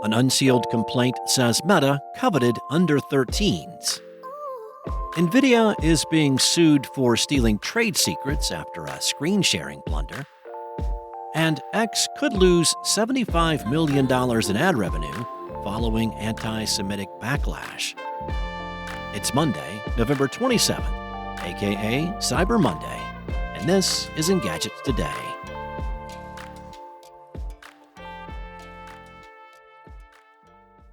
An unsealed complaint says Meta coveted under-13s. NVIDIA is being sued for stealing trade secrets after a screen-sharing blunder. And X could lose $75 million in ad revenue following anti-Semitic backlash. It's Monday, November 27th, aka Cyber Monday, and this is Engadget Today.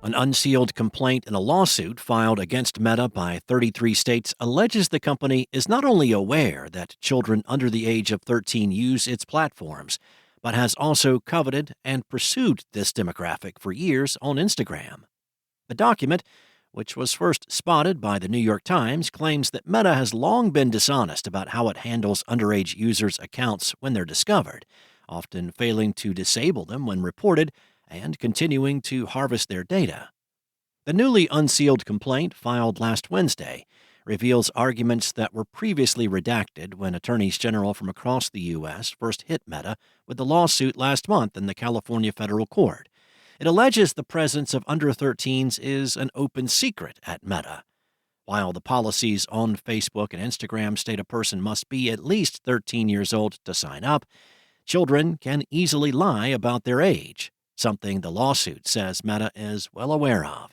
An unsealed complaint in a lawsuit filed against Meta by 33 states alleges the company is not only aware that children under the age of 13 use its platforms, but has also coveted and pursued this demographic for years on Instagram. The document, which was first spotted by the New York Times, claims that Meta has long been dishonest about how it handles underage users' accounts when they're discovered, often failing to disable them when reported and continuing to harvest their data. The newly unsealed complaint, filed last Wednesday, reveals arguments that were previously redacted when attorneys general from across the U.S. first hit Meta with the lawsuit last month in the California federal court. It alleges the presence of under-13s is an open secret at Meta. While the policies on Facebook and Instagram state a person must be at least 13 years old to sign up, children can easily lie about their age, something the lawsuit says Meta is well aware of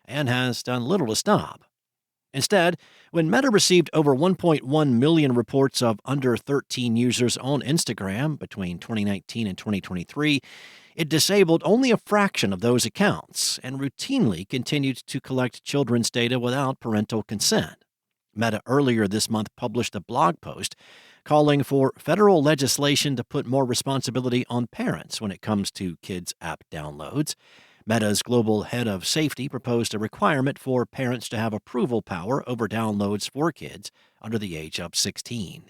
and has done little to stop. Instead, when Meta received over 1.1 million reports of under-13 users on Instagram between 2019 and 2023, it disabled only a fraction of those accounts and routinely continued to collect children's data without parental consent. Meta earlier this month published a blog post calling for federal legislation to put more responsibility on parents when it comes to kids' app downloads. Meta's global head of safety proposed a requirement for parents to have approval power over downloads for kids under the age of 16.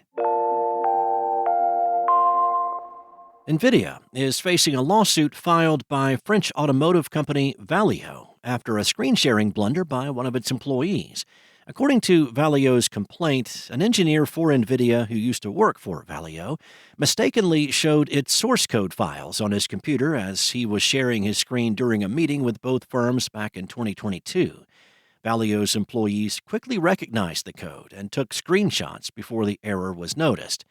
NVIDIA is facing a lawsuit filed by French automotive company Valeo after a screen-sharing blunder by one of its employees. According to Valeo's complaint, an engineer for NVIDIA who used to work for Valeo mistakenly showed its source code files on his computer as he was sharing his screen during a meeting with both firms back in 2022. Valeo's employees quickly recognized the code and took screenshots before the error was noticed.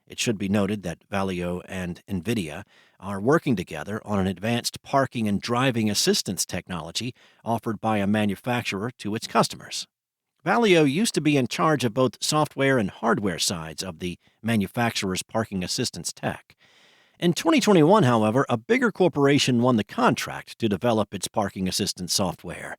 It should be noted that Valeo and NVIDIA are working together on an advanced parking and driving assistance technology offered by a manufacturer to its customers. Valeo used to be in charge of both software and hardware sides of the manufacturer's parking assistance tech. In 2021, however, a bigger corporation won the contract to develop its parking assistance software.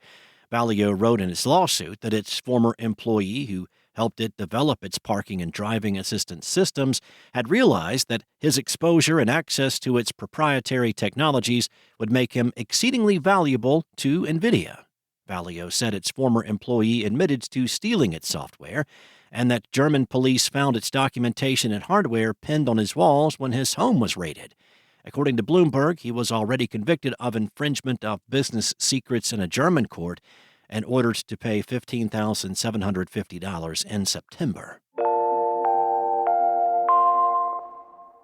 Valeo wrote in its lawsuit that its former employee who helped it develop its parking and driving assistance systems had realized that his exposure and access to its proprietary technologies would make him exceedingly valuable to NVIDIA. Valeo said its former employee admitted to stealing its software and that German police found its documentation and hardware pinned on his walls when his home was raided. According to Bloomberg, he was already convicted of infringement of business secrets in a German court and ordered to pay $15,750 in September.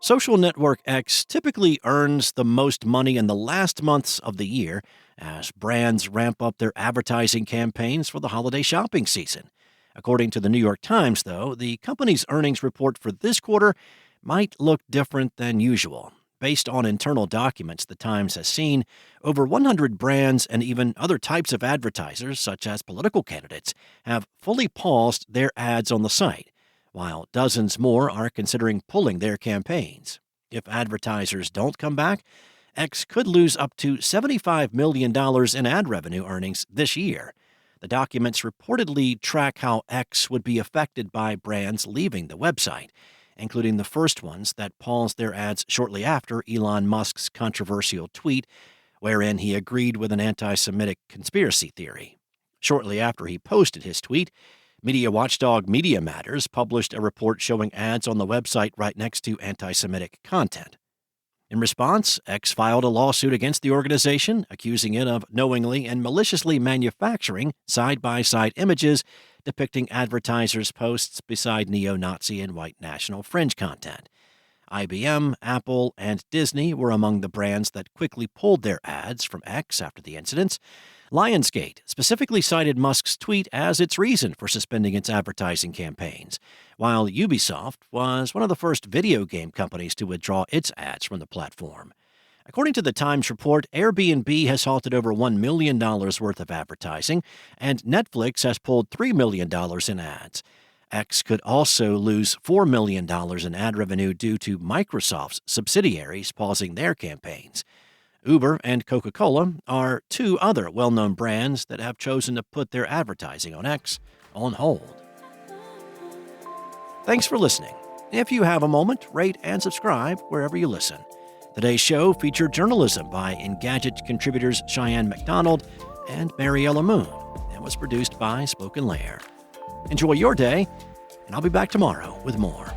Social network X typically earns the most money in the last months of the year as brands ramp up their advertising campaigns for the holiday shopping season. According to the New York Times, though, the company's earnings report for this quarter might look different than usual. Based on internal documents the Times has seen, over 100 brands and even other types of advertisers, such as political candidates, have fully paused their ads on the site, while dozens more are considering pulling their campaigns. If advertisers don't come back, X could lose up to $75 million in ad revenue earnings this year. The documents reportedly track how X would be affected by brands leaving the website, including the first ones that paused their ads shortly after Elon Musk's controversial tweet, wherein he agreed with an anti-Semitic conspiracy theory. Shortly after he posted his tweet, media watchdog Media Matters published a report showing ads on the website right next to anti-Semitic content. In response, X filed a lawsuit against the organization, accusing it of knowingly and maliciously manufacturing side-by-side images depicting advertisers' posts beside neo-Nazi and white national fringe content. IBM, Apple, and Disney were among the brands that quickly pulled their ads from X after the incidents. Lionsgate specifically cited Musk's tweet as its reason for suspending its advertising campaigns, while Ubisoft was one of the first video game companies to withdraw its ads from the platform. According to the Times report, Airbnb has halted over $1 million worth of advertising, and Netflix has pulled $3 million in ads. X could also lose $4 million in ad revenue due to Microsoft's subsidiaries pausing their campaigns. Uber and Coca-Cola are two other well-known brands that have chosen to put their advertising on X on hold. Thanks for listening. If you have a moment, rate and subscribe wherever you listen. Today's show featured journalism by Engadget contributors Cheyenne McDonald and Mariella Moon and was produced by Spoken Layer. Enjoy your day, and I'll be back tomorrow with more.